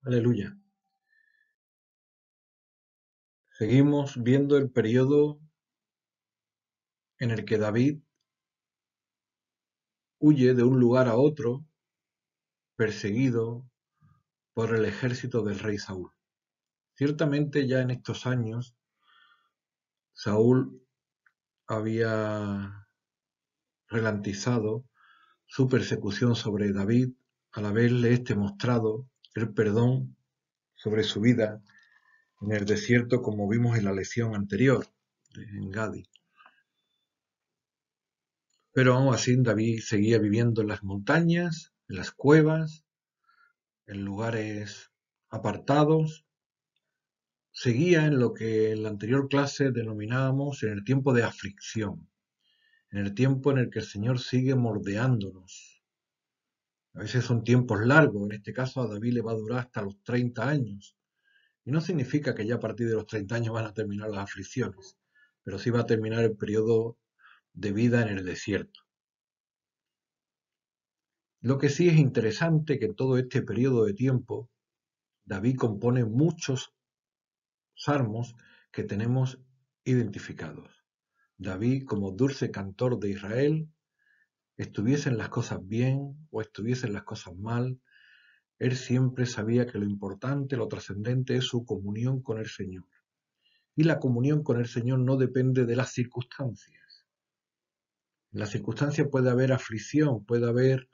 Aleluya. Seguimos viendo el periodo en el que David huye de un lugar a otro, perseguido por el ejército del rey Saúl. Ciertamente ya en estos años Saúl había relantizado su persecución sobre David al haberle mostrado el perdón sobre su vida en el desierto, como vimos en la lección anterior en Gadi. Pero aún así David seguía viviendo en las montañas, en las cuevas, en lugares apartados. Seguía en lo que en la anterior clase denominábamos en el tiempo de aflicción, en el tiempo en el que el Señor sigue moldeándonos. A veces son tiempos largos, en este caso a David le va a durar hasta los 30 años. Y no significa que ya a partir de los 30 años van a terminar las aflicciones, pero sí va a terminar el periodo de vida en el desierto. Lo que sí es interesante que en todo este periodo de tiempo David compone muchos salmos que tenemos identificados. David, como dulce cantor de Israel, estuviesen las cosas bien o estuviesen las cosas mal, él siempre sabía que lo importante, lo trascendente es su comunión con el Señor. Y la comunión con el Señor no depende de las circunstancias. En las circunstancias puede haber aflicción, puede haber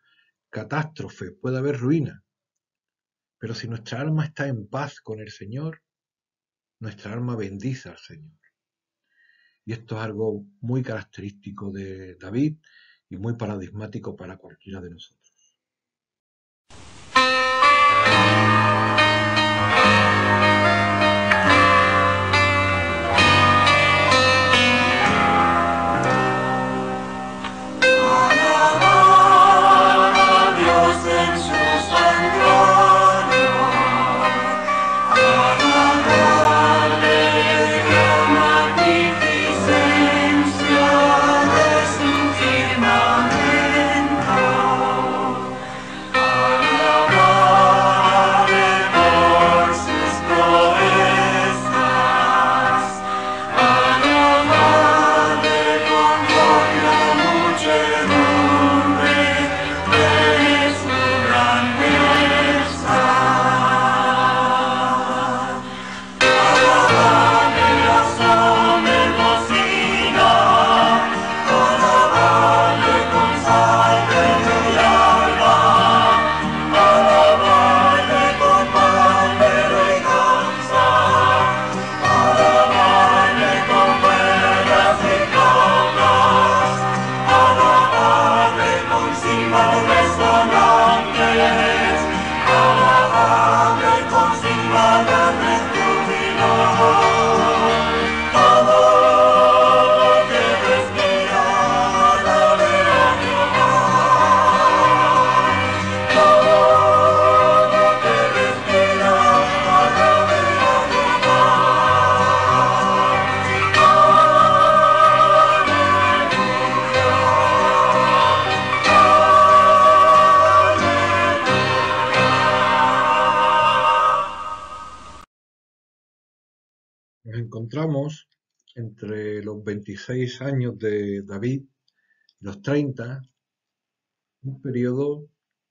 catástrofe, puede haber ruina. Pero si nuestra alma está en paz con el Señor, nuestra alma bendice al Señor. Y esto es algo muy característico de David y muy paradigmático para cualquiera de nosotros. Nos encontramos entre los 26 años de David y los 30, un periodo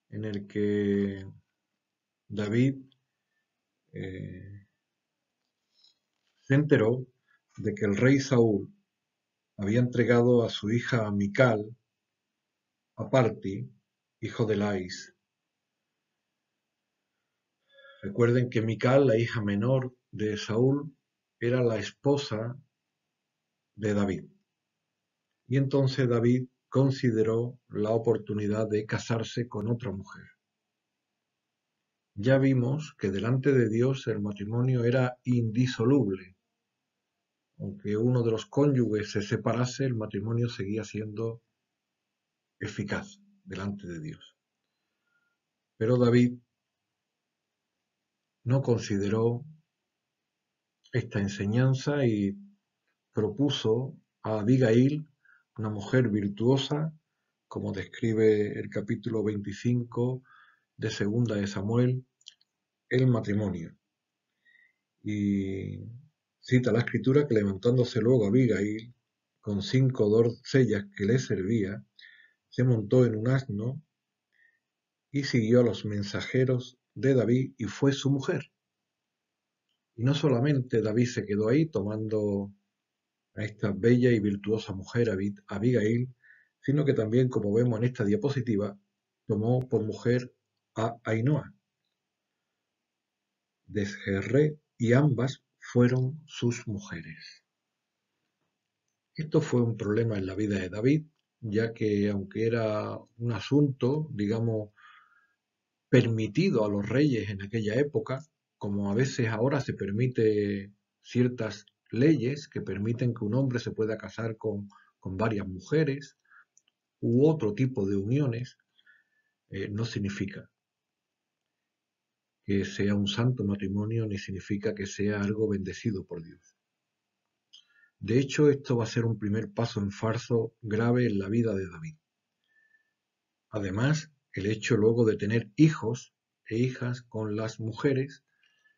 en el que David se enteró de que el rey Saúl había entregado a su hija Mical a Parti, hijo de Lais. Recuerden que Mical, la hija menor de Saúl, era la esposa de David. Y entonces David consideró la oportunidad de casarse con otra mujer. Ya vimos que delante de Dios el matrimonio era indisoluble. Aunque uno de los cónyuges se separase, el matrimonio seguía siendo eficaz delante de Dios. Pero David no consideró esta enseñanza y propuso a Abigail, una mujer virtuosa, como describe el capítulo 25 de Segunda de Samuel, el matrimonio. Y cita la escritura que levantándose luego Abigail, con 5 doncellas que le servía, se montó en un asno y siguió a los mensajeros de David y fue su mujer. Y no solamente David se quedó ahí tomando a esta bella y virtuosa mujer Abigail, sino que también, como vemos en esta diapositiva, tomó por mujer a Ainhoa de Jezreel y ambas fueron sus mujeres. Esto fue un problema en la vida de David, ya que aunque era un asunto, digamos, permitido a los reyes en aquella época, como a veces ahora se permite ciertas leyes que permiten que un hombre se pueda casar con varias mujeres u otro tipo de uniones, no significa que sea un santo matrimonio ni significa que sea algo bendecido por Dios. De hecho, esto va a ser un primer paso en falso grave en la vida de David. Además, el hecho luego de tener hijos e hijas con las mujeres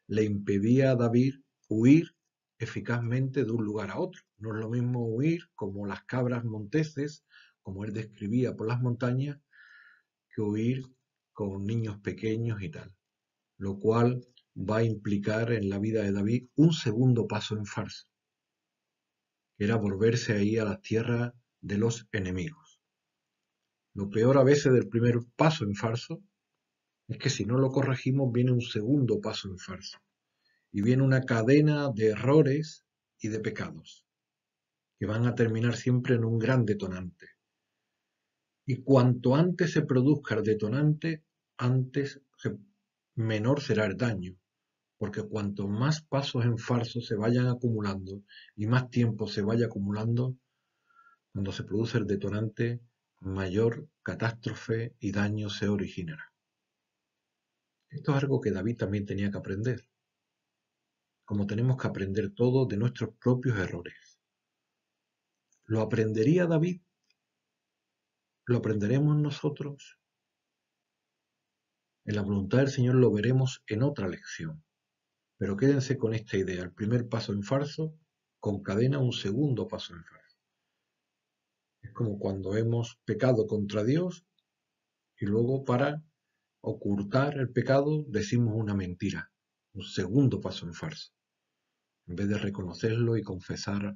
le impedía a David huir eficazmente de un lugar a otro. No es lo mismo huir como las cabras monteses, como él describía por las montañas, que huir con niños pequeños y tal, lo cual va a implicar en la vida de David un segundo paso en falso, que era volverse ahí a las tierras de los enemigos. Lo peor a veces del primer paso en falso es que si no lo corregimos viene un segundo paso en falso y viene una cadena de errores y de pecados que van a terminar siempre en un gran detonante. Y cuanto antes se produzca el detonante, menor será el daño, porque cuanto más pasos en falso se vayan acumulando y más tiempo se vaya acumulando, cuando se produce el detonante, mayor catástrofe y daño se originará. Esto es algo que David también tenía que aprender, como tenemos que aprender todo de nuestros propios errores. ¿Lo aprendería David? ¿Lo aprenderemos nosotros? En la voluntad del Señor lo veremos en otra lección. Pero quédense con esta idea. El primer paso en falso concadena un segundo paso en falso. Es como cuando hemos pecado contra Dios y luego para ocultar el pecado decimos una mentira. Un segundo paso en falso. En vez de reconocerlo y confesar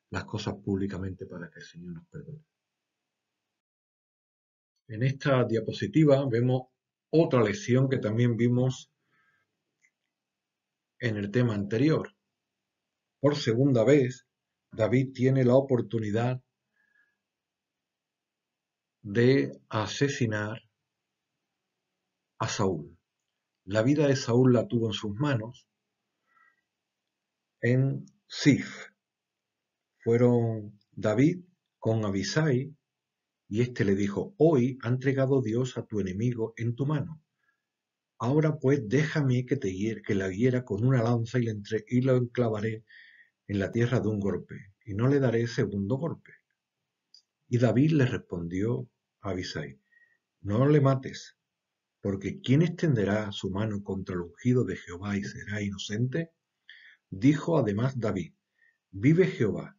las cosas públicamente para que el Señor nos perdone. En esta diapositiva vemos otra lección que también vimos en el tema anterior. Por segunda vez, David tiene la oportunidad de asesinar a Saúl. La vida de Saúl la tuvo en sus manos en Sif. Fueron David con Abisai y éste le dijo: hoy ha entregado Dios a tu enemigo en tu mano. Ahora pues déjame que la hiera con una lanza y lo enclavaré en la tierra de un golpe, y no le daré segundo golpe. Y David le respondió a Abisai: no le mates, porque ¿quién extenderá su mano contra el ungido de Jehová y será inocente? Dijo además David: vive Jehová,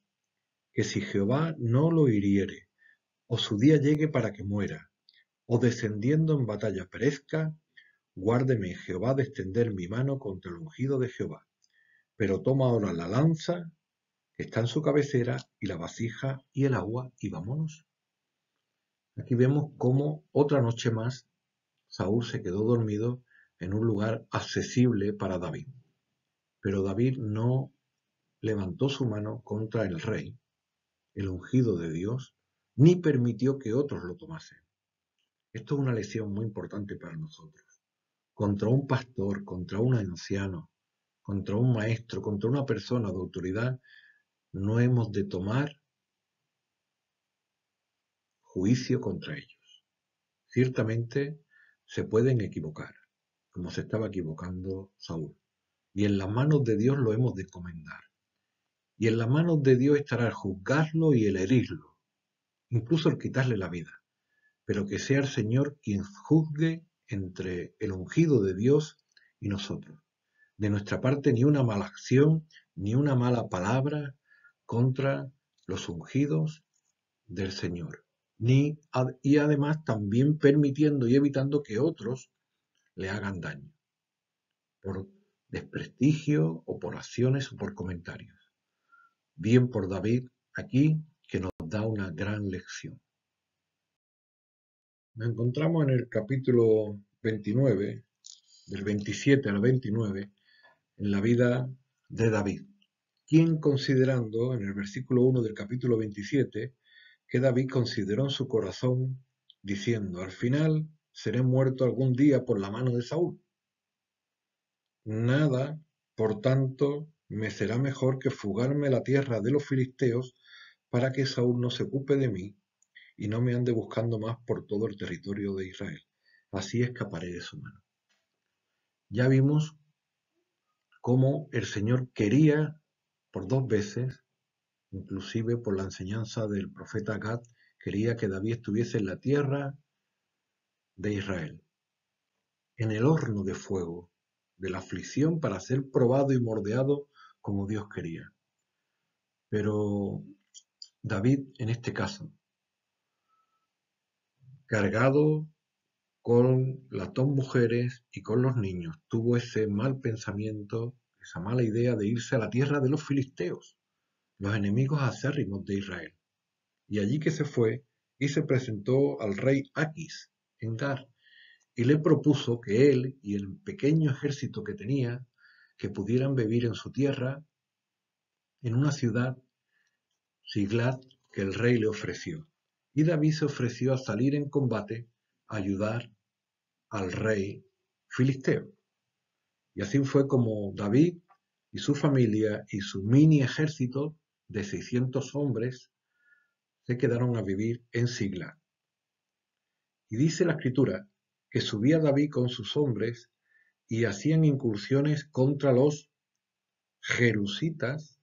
que si Jehová no lo hiriere, o su día llegue para que muera, o descendiendo en batalla perezca, guárdeme Jehová de extender mi mano contra el ungido de Jehová. Pero toma ahora la lanza que está en su cabecera y la vasija y el agua y vámonos. Aquí vemos cómo otra noche más Saúl se quedó dormido en un lugar accesible para David. Pero David no levantó su mano contra el rey, el ungido de Dios, ni permitió que otros lo tomasen. Esto es una lección muy importante para nosotros. Contra un pastor, contra un anciano, contra un maestro, contra una persona de autoridad, no hemos de tomar juicio contra ellos. Ciertamente se pueden equivocar, como se estaba equivocando Saúl, y en las manos de Dios lo hemos de encomendar. Y en las manos de Dios estará el juzgarlo y el herirlo, incluso el quitarle la vida, pero que sea el Señor quien juzgue entre el ungido de Dios y nosotros. De nuestra parte, ni una mala acción, ni una mala palabra contra los ungidos del Señor. Y además también permitiendo y evitando que otros le hagan daño por desprestigio o por acciones o por comentarios. Bien por David aquí, que nos da una gran lección. Nos encontramos en el capítulo 29, del 27 al 29, en la vida de David, quien considerando, en el versículo 1 del capítulo 27, que David consideró en su corazón, diciendo, al final seré muerto algún día por la mano de Saúl. Nada, por tanto, me será mejor que fugarme a la tierra de los filisteos para que Saúl no se ocupe de mí y no me ande buscando más por todo el territorio de Israel. Así escaparé de su mano. Ya vimos cómo el Señor quería por 2 veces, inclusive por la enseñanza del profeta Gad, quería que David estuviese en la tierra de Israel, en el horno de fuego de la aflicción para ser probado y moldeado como Dios quería. Pero David, en este caso, cargado con las 2 mujeres y con los niños, tuvo ese mal pensamiento, esa mala idea de irse a la tierra de los filisteos, los enemigos acérrimos de Israel. Y allí que se fue y se presentó al rey Aquis en Gar y le propuso que él y el pequeño ejército que tenía que pudieran vivir en su tierra, en una ciudad, Siglat, que el rey le ofreció. Y David se ofreció a salir en combate a ayudar al rey filisteo. Y así fue como David y su familia y su mini ejército de 600 hombres se quedaron a vivir en Siglat. Y dice la escritura que subía David con sus hombres y hacían incursiones contra los jerusitas,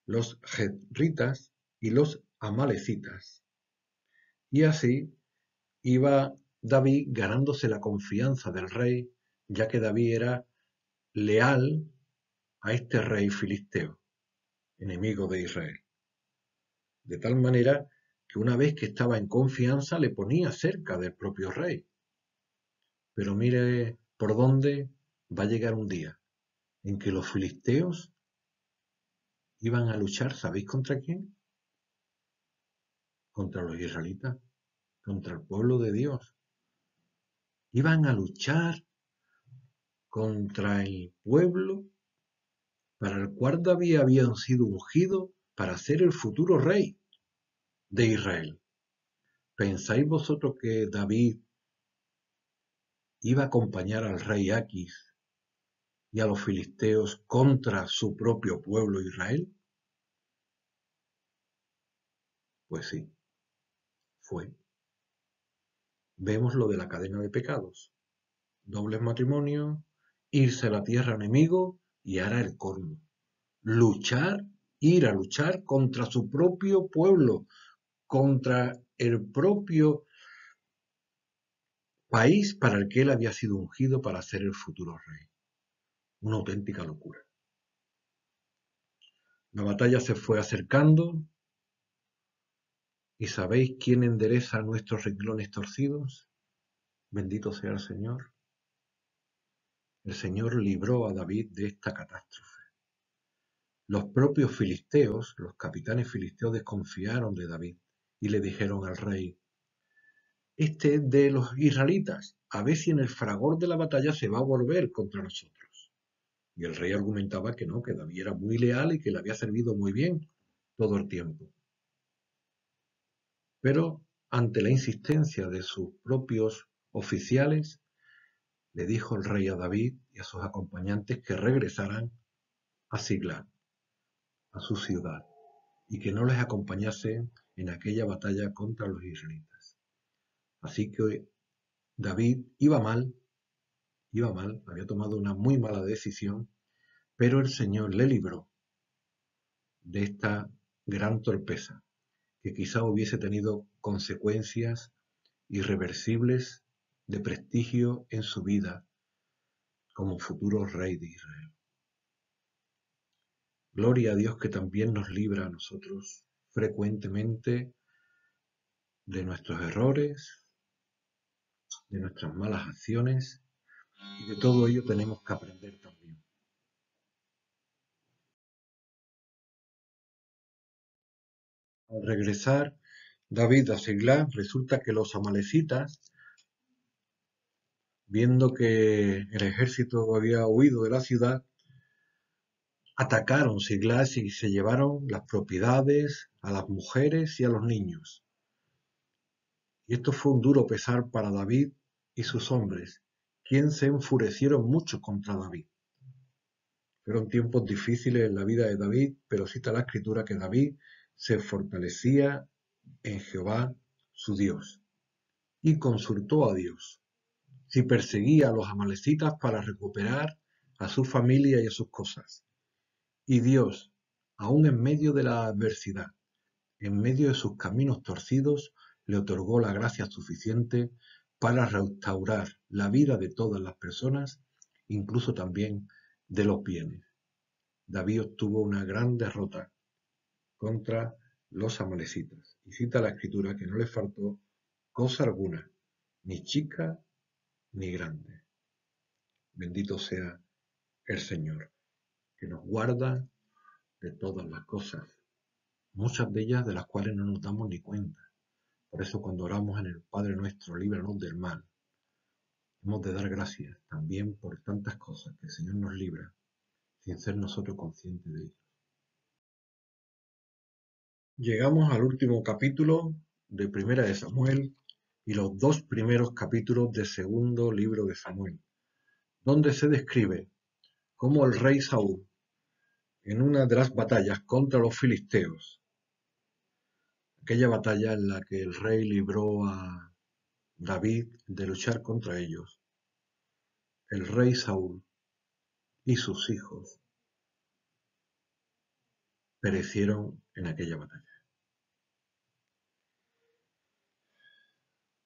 los jetritas y los amalecitas. Y así iba David ganándose la confianza del rey, ya que David era leal a este rey filisteo, enemigo de Israel. De tal manera que una vez que estaba en confianza le ponía cerca del propio rey. Pero mire por dónde va a llegar un día en que los filisteos iban a luchar, ¿sabéis contra quién? Contra los israelitas, contra el pueblo de Dios. Iban a luchar contra el pueblo para el cual David había sido ungido para ser el futuro rey de Israel. ¿Pensáis vosotros que David iba a acompañar al rey Aquis y a los filisteos contra su propio pueblo Israel? Pues sí, fue. Vemos lo de la cadena de pecados. Dobles matrimonios, irse a la tierra enemigo y ahora el colmo. Ir a luchar contra su propio pueblo, contra el propio país para el que él había sido ungido para ser el futuro rey. Una auténtica locura. La batalla se fue acercando y ¿sabéis quién endereza nuestros renglones torcidos? Bendito sea el Señor. El Señor libró a David de esta catástrofe. Los propios filisteos, los capitanes filisteos desconfiaron de David y le dijeron al rey, este es de los israelitas, a ver si en el fragor de la batalla se va a volver contra nosotros. Y el rey argumentaba que no, que David era muy leal y que le había servido muy bien todo el tiempo. Pero ante la insistencia de sus propios oficiales, le dijo el rey a David y a sus acompañantes que regresaran a Siglag, a su ciudad, y que no les acompañasen en aquella batalla contra los israelitas. Así que David iba mal, había tomado una muy mala decisión, pero el Señor le libró de esta gran torpeza, que quizá hubiese tenido consecuencias irreversibles de prestigio en su vida como futuro rey de Israel. Gloria a Dios que también nos libra a nosotros frecuentemente de nuestros errores, de nuestras malas acciones, y de todo ello tenemos que aprender también. Al regresar David a Siglag, resulta que los amalecitas, viendo que el ejército había huido de la ciudad, atacaron Siglag y se llevaron las propiedades, a las mujeres y a los niños. Y esto fue un duro pesar para David y sus hombres, quienes se enfurecieron mucho contra David. Fueron tiempos difíciles en la vida de David, pero cita la escritura que David se fortalecía en Jehová su Dios y consultó a Dios si perseguía a los amalecitas para recuperar a su familia y a sus cosas. Y Dios, aun en medio de la adversidad, en medio de sus caminos torcidos, le otorgó la gracia suficiente para restaurar la vida de todas las personas, incluso también de los bienes. David obtuvo una gran derrota contra los amalecitas. Y cita la escritura que no le faltó cosa alguna, ni chica ni grande. Bendito sea el Señor, que nos guarda de todas las cosas, muchas de ellas de las cuales no nos damos ni cuenta. Por eso cuando oramos en el Padre nuestro, líbranos del mal, hemos de dar gracias también por tantas cosas que el Señor nos libra, sin ser nosotros conscientes de ello. Llegamos al último capítulo de Primera de Samuel y los dos primeros capítulos del segundo libro de Samuel, donde se describe cómo el rey Saúl, en una de las batallas contra los filisteos, aquella batalla en la que el rey libró a David de luchar contra ellos, el rey Saúl y sus hijos perecieron en aquella batalla.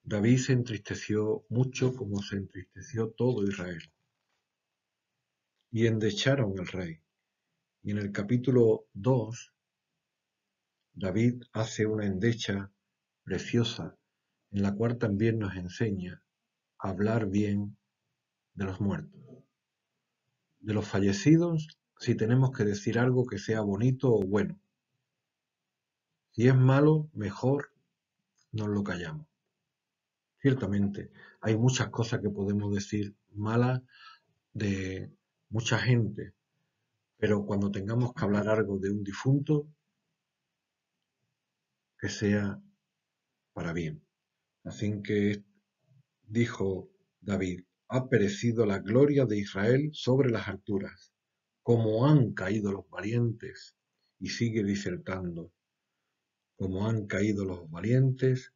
David se entristeció mucho como se entristeció todo Israel, y endecharon al rey. Y en el capítulo 2, David hace una endecha preciosa, en la cual también nos enseña a hablar bien de los muertos. De los fallecidos, si tenemos que decir algo que sea bonito o bueno. Si es malo, mejor nos lo callamos. Ciertamente, hay muchas cosas que podemos decir malas de mucha gente, pero cuando tengamos que hablar algo de un difunto, que sea para bien. Así que dijo David: ha perecido la gloria de Israel sobre las alturas, como han caído los valientes. Y sigue disertando: como han caído los valientes,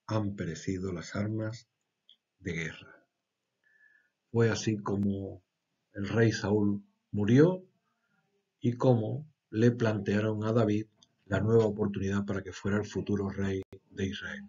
han perecido las armas de guerra. Fue así como el rey Saúl murió y cómo le plantearon a David la nueva oportunidad para que fuera el futuro rey de Israel.